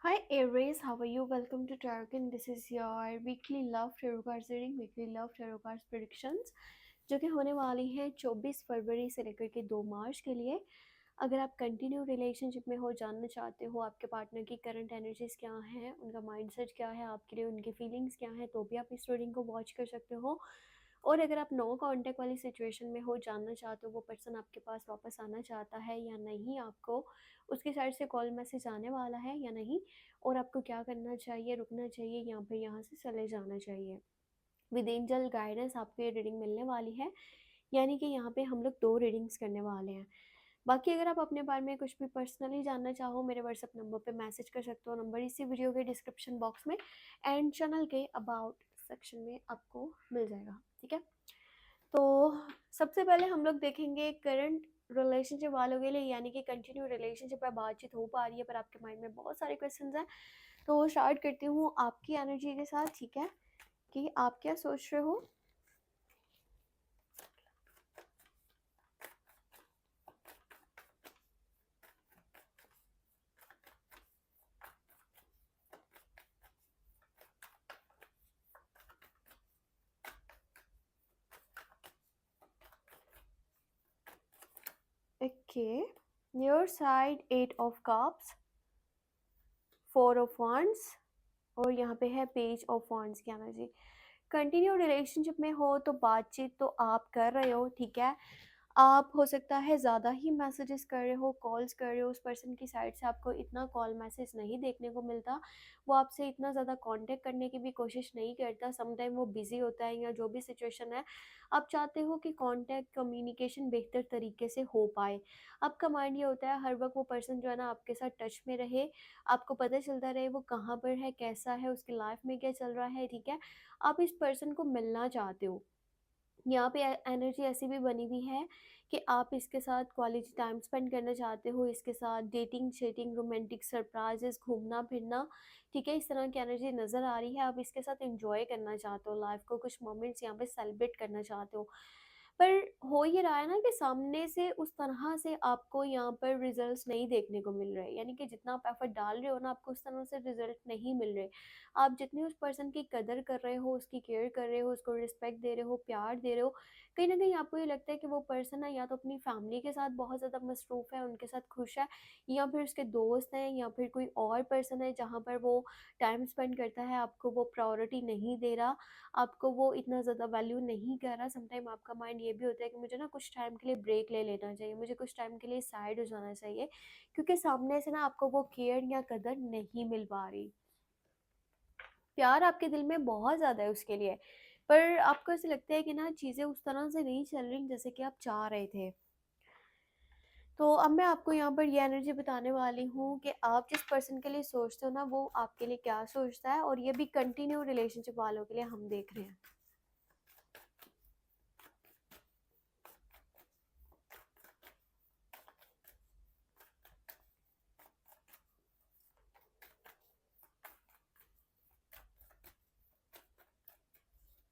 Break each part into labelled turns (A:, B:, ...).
A: Hi Aries, how are you? Welcome to Tarot. This is your weekly love tarot cards reading, weekly love tarot cards predictions, जो कि होने वाली है 24 फरवरी से लेकर के 2 मार्च के लिए। अगर आप कंटिन्यू रिलेशनशिप में हो, जानना चाहते हो आपके पार्टनर की करंट एनर्जीज क्या हैं, उनका माइंडसेट क्या है, आपके लिए उनकी फीलिंग्स क्या हैं, तो भी आप इस रीडिंग को वॉच कर सकते हो। और अगर आप नो कांटेक्ट वाली सिचुएशन में हो, जानना चाहते हो वो पर्सन आपके पास वापस आना चाहता है या नहीं, आपको उसकी साइड से कॉल मैसेज आने वाला है या नहीं, और आपको क्या करना चाहिए, रुकना चाहिए या फिर यहाँ से चले जाना चाहिए। विद एंजल गाइडेंस आपको ये रीडिंग मिलने वाली है, यानी कि यहाँ पे हम लोग 2 रीडिंग्स करने वाले हैं। बाकी अगर आप अपने बारे में कुछ भी पर्सनली जानना चाहो, मेरे व्हाट्सएप नंबर पे मैसेज कर सकते हो। नंबर इसी वीडियो के डिस्क्रिप्शन बॉक्स में एंड चैनल के अबाउट सेक्शन में आपको मिल जाएगा, ठीक है। तो सबसे पहले हम लोग देखेंगे करंट रिलेशनशिप वालों के लिए, यानी कि कंटिन्यू रिलेशनशिप पर बातचीत हो पा रही है पर आपके माइंड में बहुत सारे क्वेश्चंस हैं। तो स्टार्ट करती हूँ आपकी एनर्जी के साथ, ठीक है, कि आप क्या सोच रहे हो। Okay, your side 8 of cups, 4 of wands और यहाँ पे है पेज ऑफ wands की एनर्जी। कंटिन्यू रिलेशनशिप में हो तो बातचीत तो आप कर रहे हो, ठीक है। आप हो सकता है ज़्यादा ही मैसेजेस कर रहे हो, कॉल्स कर रहे हो, उस पर्सन की साइड से आपको इतना कॉल मैसेज नहीं देखने को मिलता, वो आपसे इतना ज़्यादा कांटेक्ट करने की भी कोशिश नहीं करता। समटाइम वो बिज़ी होता है या जो भी सिचुएशन है, आप चाहते हो कि कांटेक्ट कम्युनिकेशन बेहतर तरीके से हो पाए। आपका माइंड ये होता है हर वक्त वो पर्सन जो है ना आपके साथ टच में रहे, आपको पता चलता रहे वो कहाँ पर है, कैसा है, उसकी लाइफ में क्या चल रहा है, ठीक है। आप इस पर्सन को मिलना चाहते हो। यहाँ पे एनर्जी ऐसी भी बनी हुई है कि आप इसके साथ क्वालिटी टाइम स्पेंड करना चाहते हो, इसके साथ डेटिंग शेटिंग रोमांटिक सरप्राइजेस, घूमना फिरना, ठीक है, इस तरह की एनर्जी नज़र आ रही है। आप इसके साथ एंजॉय करना चाहते हो लाइफ को, कुछ मोमेंट्स यहाँ पे सेलिब्रेट करना चाहते हो। पर हो ये रहा है ना कि सामने से उस तरह से आपको यहाँ पर रिजल्ट्स नहीं देखने को मिल रहे, यानी कि जितना आप एफर्ट डाल रहे हो ना, आपको उस तरह से रिजल्ट नहीं मिल रहे। आप जितनी उस पर्सन की कदर कर रहे हो, उसकी केयर कर रहे हो, उसको रिस्पेक्ट दे रहे हो, प्यार दे रहे हो, कहीं ना कहीं आपको ये लगता है कि वो पर्सन है या तो अपनी फैमिली के साथ बहुत ज़्यादा मसरूफ़ है, उनके साथ खुश है, या फिर उसके दोस्त हैं, या फिर कोई और पर्सन है जहाँ पर वो टाइम स्पेंड करता है, आपको वो प्रायोरिटी नहीं दे रहा, आपको वो इतना ज़्यादा वैल्यू नहीं कर रहा। समटाइम आपका माइंड ये भी होता है कि मुझे ना कुछ टाइम के लिए ब्रेक ले लेना चाहिए, मुझे कुछ टाइम के लिए साइड हो जाना चाहिए, क्योंकि सामने से ना आपको वो केयर या कदर नहीं मिल पा रही। प्यार आपके दिल में बहुत ज़्यादा है उसके लिए, पर आपको ऐसे लगता है कि ना चीज़ें उस तरह से नहीं चल रही जैसे कि आप चाह रहे थे। तो अब मैं आपको यहाँ पर ये एनर्जी बताने वाली हूँ कि आप जिस पर्सन के लिए सोचते हो ना, वो आपके लिए क्या सोचता है, और ये भी कंटिन्यू रिलेशनशिप वालों के लिए हम देख रहे हैं।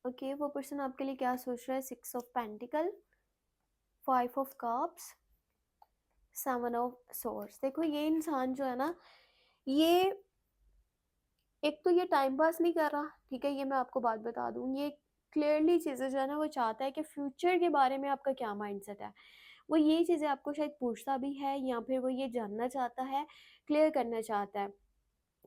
A: ओके, वो पर्सन आपके लिए क्या सोच रहा है। 6 of pentacle, 5 of cups, 7 of source. देखो ये इंसान जो है ना, ये एक तो ये टाइम पास नहीं कर रहा, ठीक है, ये मैं आपको बात बता दूँ। ये क्लियरली चीज़ें जो है ना वो चाहता है कि फ्यूचर के बारे में आपका क्या माइंडसेट है। वो ये चीज़ें आपको शायद पूछता भी है, या फिर वो ये जानना चाहता है, क्लियर करना चाहता है।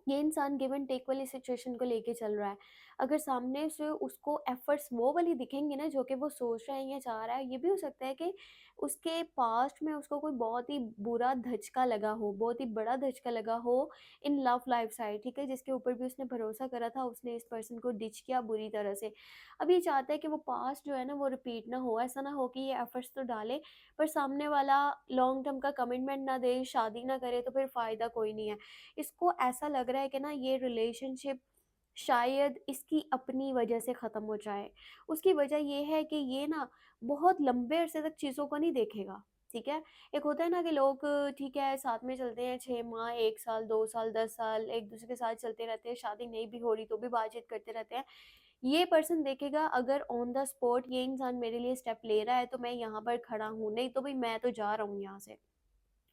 A: ये इंसान गिव एंड टेक वाली सिचुएशन को लेके चल रहा है। अगर सामने से उसको एफर्ट्स वो वाली दिखेंगे ना जो कि वो सोच रहा है या चाह रहा है, ये भी हो सकता है कि उसके पास्ट में उसको कोई बहुत ही बुरा धचका लगा हो, बहुत ही बड़ा धचका लगा हो इन लव लाइफ साइड, ठीक है, जिसके ऊपर भी उसने भरोसा करा था, उसने इस पर्सन को डिच किया बुरी तरह से। अब ये चाहता है कि वो पास्ट जो है ना वो रिपीट ना हो, ऐसा ना हो कि ये एफर्ट्स तो डाले पर सामने वाला लॉन्ग टर्म का कमिटमेंट ना दे, शादी ना करे, तो फिर फ़ायदा कोई नहीं है। इसको ऐसा लग रहा है कि ना ये रिलेशनशिप शायद इसकी अपनी वजह से ख़त्म हो जाए। उसकी वजह ये है कि ये ना बहुत लंबे अरसे तक चीज़ों को नहीं देखेगा, ठीक है। एक होता है ना कि लोग ठीक है साथ में चलते हैं 6 माह, 1 साल, 2 साल, 10 साल एक दूसरे के साथ चलते रहते हैं, शादी नहीं भी हो रही तो भी बातचीत करते रहते हैं। ये पर्सन देखेगा अगर ऑन द स्पॉट ये इंसान मेरे लिए स्टेप ले रहा है तो मैं यहाँ पर खड़ा हूँ, नहीं तो भाई मैं तो जा रहा हूँ यहाँ से।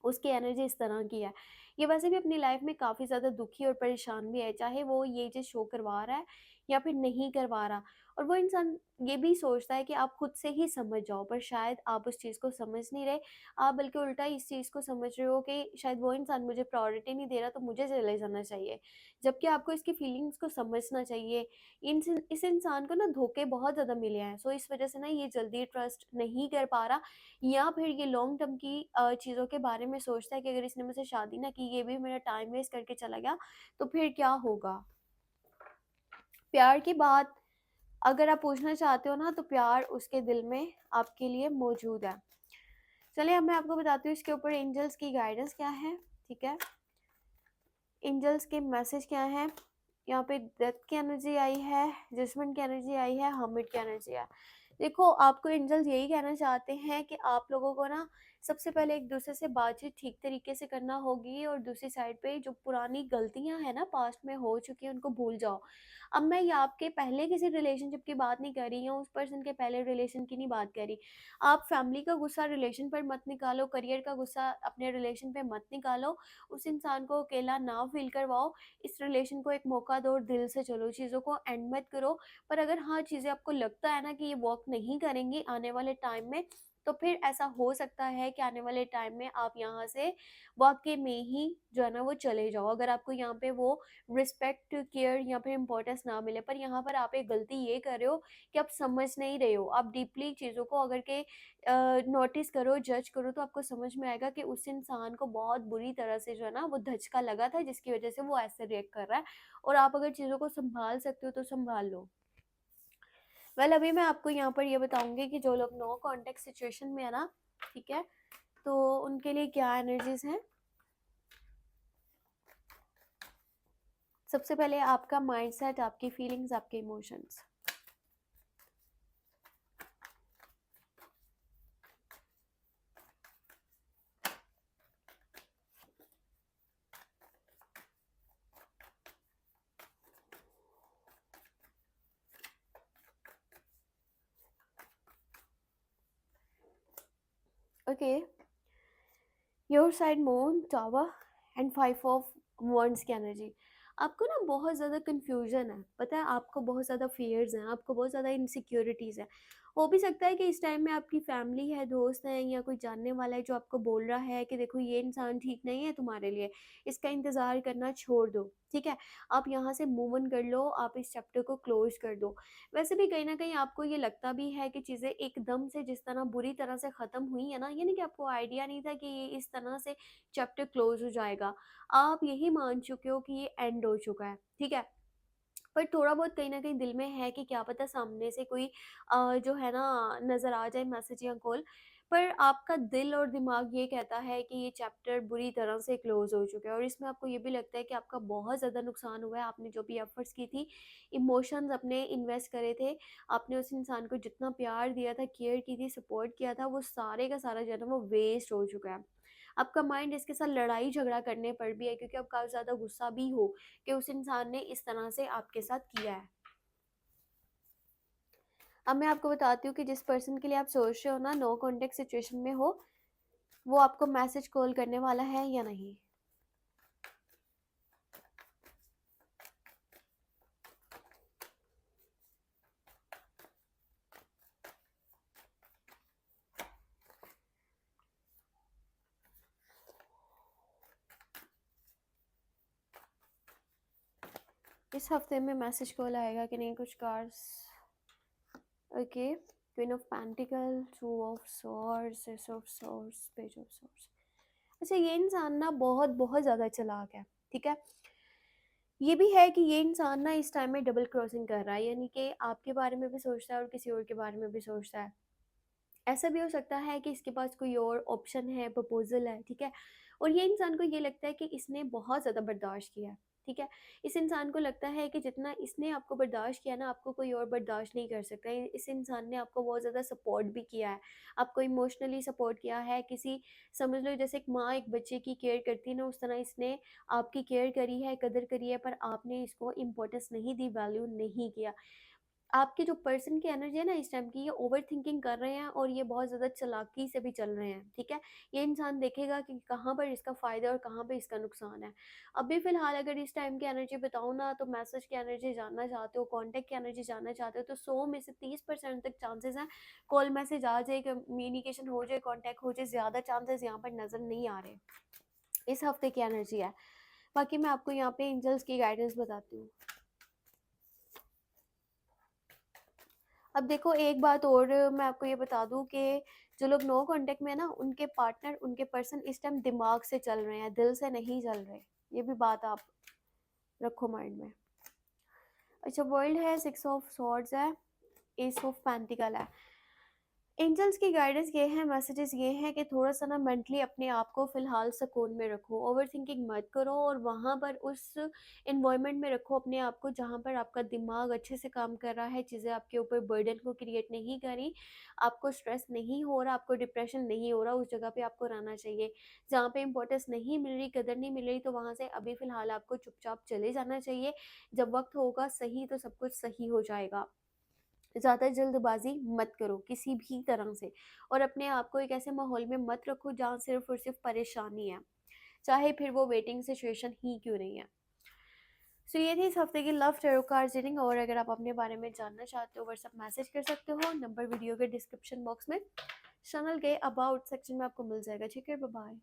A: उसकी एनर्जी इस तरह की है। ये वैसे भी अपनी लाइफ में काफ़ी ज़्यादा दुखी और परेशान भी है, चाहे वो ये चीज़ शो करवा रहा है या फिर नहीं करवा रहा। और वो इंसान ये भी सोचता है कि आप खुद से ही समझ जाओ, पर शायद आप उस चीज़ को समझ नहीं रहे। आप बल्कि उल्टा इस चीज़ को समझ रहे हो कि शायद वो इंसान मुझे प्रायोरिटी नहीं दे रहा, तो मुझे चले जाना चाहिए। जबकि आपको इसकी फीलिंग्स को समझना चाहिए। इस इंसान को ना धोखे बहुत ज़्यादा मिले हैं, सो इस वज़ह से ना ये जल्दी ट्रस्ट नहीं कर पा रहा, या फिर ये लॉन्ग टर्म की चीज़ों के बारे में सोचता है कि अगर इसने मुझसे शादी ना की, ये भी मेरा टाइम वेस्ट करके चला गया, तो फिर क्या होगा? प्यार की बात अगर आप पूछना चाहते हो ना, तो प्यार उसके दिल में आपके लिए मौजूद है। चलिए अब मैं आपको बताती हूँ इसके ऊपर एंजल्स की गाइडेंस क्या है, ठीक है? एंजल्स के मैसेज क्या हैं? यहाँ पे डेथ की एनर्जी आई है, जजमेंट की एनर्जी आई है, हर्मिट की एनर्जी है। देखो, आपको एंजल्स यही कहना चाहते हैं कि आप लोगों को ना सबसे पहले एक दूसरे से बातचीत ठीक तरीके से करना होगी, और दूसरी साइड पे जो पुरानी गलतियां हैं ना पास्ट में हो चुकी हैं, उनको भूल जाओ। अब मैं ये आपके पहले किसी रिलेशनशिप की बात नहीं कर रही हूँ, उस पर्सन के पहले रिलेशन की नहीं बात कर रही। आप फैमिली का गुस्सा रिलेशन पर मत निकालो, करियर का गुस्सा अपने रिलेशन पे मत निकालो, उस इंसान को अकेला ना फील करवाओ। इस रिलेशन को एक मौका दो और दिल से चलो, चीज़ों को एंड मत करो। पर अगर हाँ, चीज़ें आपको लगता है ना कि ये वर्क नहीं करेंगी आने वाले टाइम में, तो फिर ऐसा हो सकता है कि आने वाले टाइम में आप यहाँ से वाक़ई में ही जो है ना वो चले जाओ। अगर आपको यहाँ पे वो रिस्पेक्ट, केयर या फिर इम्पोर्टेंस ना मिले। पर यहाँ पर आप एक गलती ये कर रहे हो कि आप समझ नहीं रहे हो। आप डीपली चीज़ों को अगर के नोटिस करो, जज करो, तो आपको समझ में आएगा कि उस इंसान को बहुत बुरी तरह से जो है ना वो धचका लगा था, जिसकी वज़ह से वो ऐसे रिएक्ट कर रहा है। और आप अगर चीज़ों को सँभाल सकते हो तो सँभाल लो। वेल, अभी मैं आपको यहाँ पर ये बताऊँगी कि जो लोग नो कॉन्टैक्ट सिचुएशन में है ना, ठीक है? तो उनके लिए क्या एनर्जीज़ हैं। सबसे पहले आपका माइंडसेट, आपकी फीलिंग्स, आपके emotions. Okay, your side moon, tower and 5 of wands की एनर्जी। आपको ना बहुत ज़्यादा कन्फ्यूजन है, पता है? आपको बहुत ज़्यादा फियर्स हैं, आपको बहुत ज़्यादा इनसिक्योरिटीज़ हैं। हो भी सकता है कि इस टाइम में आपकी फैमिली है, दोस्त हैं, या कोई जानने वाला है जो आपको बोल रहा है कि देखो ये इंसान ठीक नहीं है तुम्हारे लिए, इसका इंतज़ार करना छोड़ दो, ठीक है? आप यहाँ से मूव ऑन कर लो, आप इस चैप्टर को क्लोज कर दो। वैसे भी कहीं न कहीं आपको ये लगता भी है कि चीज़ें एकदम से जिस तरह बुरी तरह से ख़त्म हुई है ना, यानी कि आपको आइडिया नहीं था कि ये इस तरह से चैप्टर क्लोज़ हो जाएगा। आप यही मान चुके हो कि ये एंड हो चुका है, ठीक है? पर थोड़ा बहुत कहीं न कहीं दिल में है कि क्या पता सामने से कोई जो है ना नज़र आ जाए मैसेज या कॉल। पर आपका दिल और दिमाग ये कहता है कि ये चैप्टर बुरी तरह से क्लोज़ हो चुका है, और इसमें आपको ये भी लगता है कि आपका बहुत ज़्यादा नुकसान हुआ है। आपने जो भी एफ़र्ट्स की थी, इमोशंस अपने इन्वेस्ट करे थे, आपने उस इंसान को जितना प्यार दिया था, केयर की थी, सपोर्ट किया था, वो सारे का सारा जो है ना वो वेस्ट हो चुका है। आपका माइंड इसके साथ लड़ाई झगड़ा करने पर भी है, क्योंकि आप काफ़ी ज़्यादा गुस्सा भी हो कि उस इंसान ने इस तरह से आपके साथ किया है। अब मैं आपको बताती हूँ कि जिस पर्सन के लिए आप सोच रहे हो ना, नो कॉन्टैक्ट सिचुएशन में हो, वो आपको मैसेज कॉल करने वाला है या नहीं। इस हफ्ते में मैसेज कॉल आएगा कि नहीं, कुछ cards. Okay, queen of pentacle, two of swords, S of swords, page of swords. अच्छा, ये इंसान ना बहुत बहुत ज़्यादा चालाक है, ठीक है? ये भी है कि ये इंसान ना इस टाइम में डबल क्रॉसिंग कर रहा है, यानी कि आपके बारे में भी सोचता है और किसी और के बारे में भी सोचता है। ऐसा भी हो सकता है कि इसके पास कोई और ऑप्शन है, प्रपोज़ल है, ठीक है? और ये इंसान को ये लगता है कि इसने बहुत ज़्यादा बर्दाश्त किया है, ठीक है? इस इंसान को लगता है कि जितना इसने आपको बर्दाश्त किया ना, आपको कोई और बर्दाश्त नहीं कर सकता। इस इंसान ने आपको बहुत ज़्यादा सपोर्ट भी किया है, आपको इमोशनली सपोर्ट किया है। किसी, समझ लो जैसे एक माँ एक बच्चे की केयर करती है ना, उस तरह इसने आपकी केयर करी है, कदर करी है, पर आपने इसको इम्पोर्टेंस नहीं दी, वैल्यू नहीं किया। आपके जो पर्सन की एनर्जी है ना इस टाइम की, ये ओवर थिंकिंग कर रहे हैं और ये बहुत ज़्यादा चालाकी से भी चल रहे हैं, ठीक है? ये इंसान देखेगा कि कहाँ पर इसका फ़ायदा है और कहाँ पे इसका नुकसान है। अभी फ़िलहाल अगर इस टाइम की एनर्जी बताऊँ ना, तो मैसेज की एनर्जी जानना चाहते हो, कॉन्टैक्ट की एनर्जी जानना चाहते हो, तो 100 में से 30% तक चांसेस हैं कॉल मैसेज आ जाए, कम्युनिकेशन हो जाए, कॉन्टैक्ट हो जाए, ज़्यादा चांसेस यहाँ पर नज़र नहीं आ रहे। इस हफ़्ते की एनर्जी है। बाकी मैं आपको यहाँ पे एंजल्स की गाइडेंस बताती हूँ। अब देखो एक बात और मैं आपको ये बता दूँ कि जो लोग नो कॉन्टैक्ट में है ना, उनके पार्टनर, उनके पर्सन इस टाइम दिमाग से चल रहे हैं, दिल से नहीं चल रहे। ये भी बात आप रखो माइंड में। अच्छा, वर्ल्ड है, 6 ऑफ सॉर्ड्स है, एस ऑफ पेंटिकल है। एंजल्स की गाइडेंस ये है, मैसेजेस ये हैं कि थोड़ा सा ना मेंटली अपने आप को फ़िलहाल सुकून में रखो, ओवर थिंकिंग मत करो और वहाँ पर उस इन्वायरमेंट में रखो अपने आप को जहाँ पर आपका दिमाग अच्छे से काम कर रहा है, चीज़ें आपके ऊपर बर्डन को क्रिएट नहीं करी, आपको स्ट्रेस नहीं हो रहा, आपको डिप्रेशन नहीं हो रहा, उस जगह पे आपको रहना चाहिए। जहाँ पे इंपॉर्टेंस नहीं मिल रही, कदर नहीं मिल रही, तो वहाँ से अभी फ़िलहाल आपको चुपचाप चले जाना चाहिए। जब वक्त होगा सही तो सब कुछ सही हो जाएगा। ज़्यादा जल्दबाजी मत करो किसी भी तरह से, और अपने आप को एक ऐसे माहौल में मत रखो जहाँ सिर्फ और सिर्फ परेशानी है, चाहे फिर वो वेटिंग सिचुएशन ही क्यों नहीं है। सो ये थी इस हफ्ते की लव टैरो कार्ड रीडिंग, और अगर आप अपने बारे में जानना चाहते हो व्हाट्सएप मैसेज कर सकते हो, नंबर वीडियो के डिस्क्रिप्शन बॉक्स में, चैनल के अबाउट सेक्शन में आपको मिल जाएगा। ठीक है, बाय बाय।